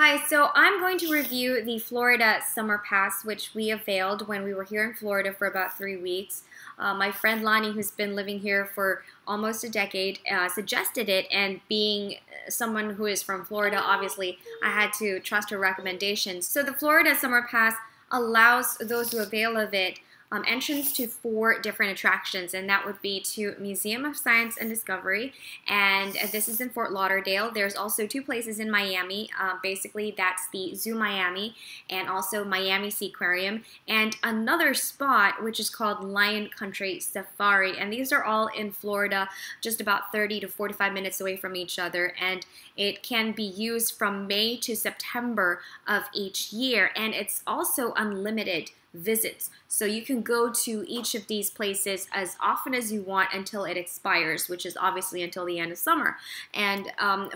Hi, so I'm going to review the Florida Summer Pass, which we availed when we were here in Florida for about 3 weeks. My friend Lonnie, who's been living here for almost a decade, suggested it, and being someone who is from Florida, obviously, I had to trust her recommendations. So the Florida Summer Pass allows those who avail of it entrance to 4 different attractions, and that would be to Museum of Science and Discovery, and this is in Fort Lauderdale. There's also 2 places in Miami. Basically, that's the Zoo Miami and also Miami Seaquarium, and another spot which is called Lion Country Safari, and these are all in Florida, just about 30 to 45 minutes away from each other, and it can be used from May to September of each year, and it's also unlimited visits. So you can go to each of these places as often as you want until it expires, which is obviously until the end of summer. And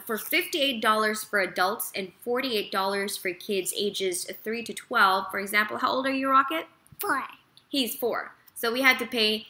for $58 for adults and $48 for kids ages 3 to 12, for example, how old are you, Rocket? 4. He's 4. So we had to pay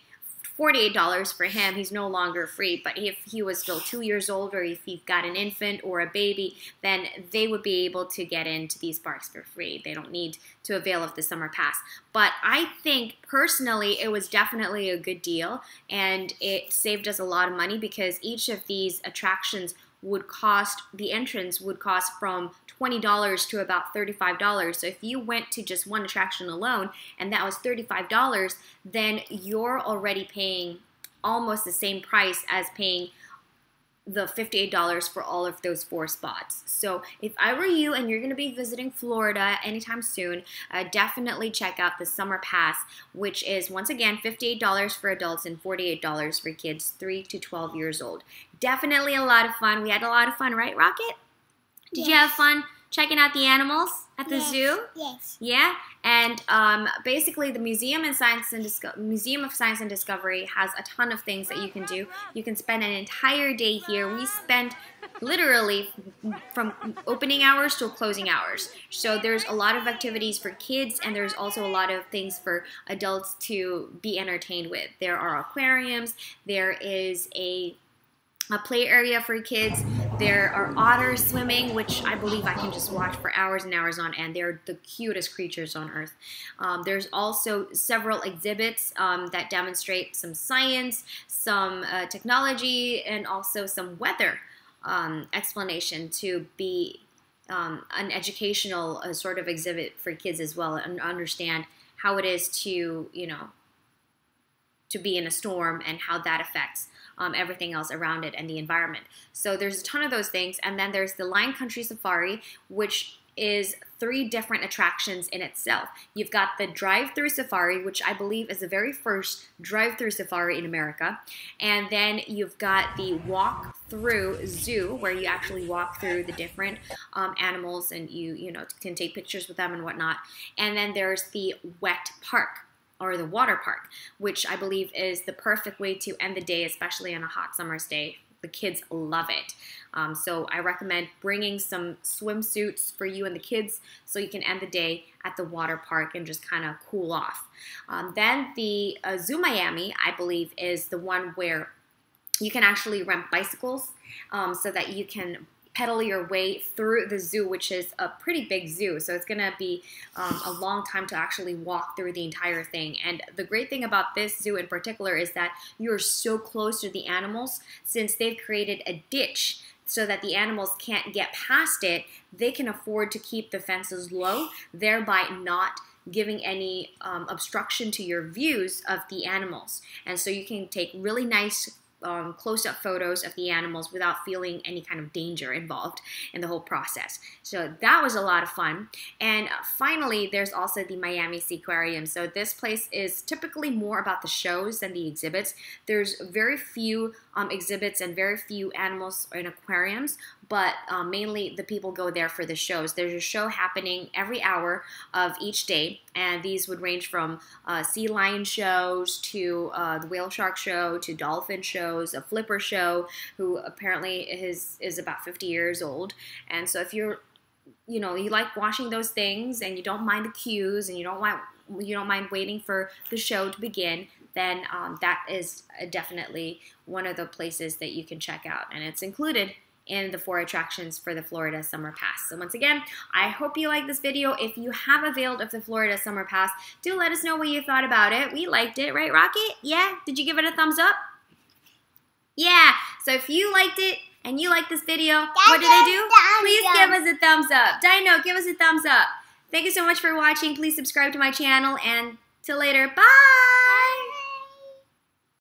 $48 for him. He's no longer free, but if he was still 2 years old, or if you've got an infant or a baby, then they would be able to get into these parks for free. They don't need to avail of the summer pass. But I think personally it was definitely a good deal, and it saved us a lot of money because each of these attractions would cost, the entrance would cost from $20 to about $35. So if you went to just one attraction alone and that was $35, then you're already paying almost the same price as paying the $58 for all of those 4 spots. So if I were you and you're going to be visiting Florida anytime soon, definitely check out the Summer Pass, which is once again $58 for adults and $48 for kids 3 to 12 years old. Definitely a lot of fun. We had a lot of fun, right, Rocket? Did you have fun checking out the animals at the zoo? Yes. Yeah, and basically the Museum of Science and Discovery has a ton of things that you can do. You can spend an entire day here. We spent literally from opening hours to closing hours. So there's a lot of activities for kids, and there's also a lot of things for adults to be entertained with. There are aquariums. There is a play area for kids. There are otters swimming, which I believe I can just watch for hours and hours on end. They're the cutest creatures on earth. There's also several exhibits that demonstrate some science, some technology, and also some weather explanation to be an educational sort of exhibit for kids as well, and understand how it is to, to be in a storm and how that affects everything else around it and the environment. So there's a ton of those things. And then there's the Lion Country Safari, which is 3 different attractions in itself. You've got the drive-through safari, which I believe is the very first drive-through safari in America. And then you've got the walk-through zoo, where you actually walk through the different animals, and you can take pictures with them and whatnot. And then there's the wet park, or the water park, which I believe is the perfect way to end the day, especially on a hot summer's day. The kids love it. So I recommend bringing some swimsuits for you and the kids so you can end the day at the water park and just kind of cool off. Then the Zoo Miami, I believe, is the one where you can actually rent bicycles so that you can pedal your way through the zoo, which is a pretty big zoo. So it's gonna be a long time to actually walk through the entire thing. And the great thing about this zoo in particular is that you're so close to the animals. Since they've created a ditch so that the animals can't get past it, they can afford to keep the fences low, thereby not giving any obstruction to your views of the animals. And so you can take really nice close-up photos of the animals without feeling any kind of danger involved in the whole process. So that was a lot of fun. And finally, there's also the Miami Seaquarium. So this place is typically more about the shows than the exhibits. There's very few exhibits and very few animals in aquariums, but mainly the people go there for the shows. There's a show happening every hour of each day, and these would range from sea lion shows to the whale shark show to dolphin shows, a flipper show, who apparently is about 50 years old. And so if you're, you like watching those things and you don't mind the queues and you don't mind waiting for the show to begin, then that is definitely one of the places that you can check out, and it's included in the 4 attractions for the Florida Summer Pass. So once again, I hope you like this video. If you have availed of the Florida Summer Pass, do let us know what you thought about it. We liked it, right, Rocket? Yeah? Did you give it a thumbs up? Yeah. So if you liked it and you like this video, what did I do? Please give us a thumbs up. Dino, give us a thumbs up. Thank you so much for watching. Please subscribe to my channel, and till later. Bye!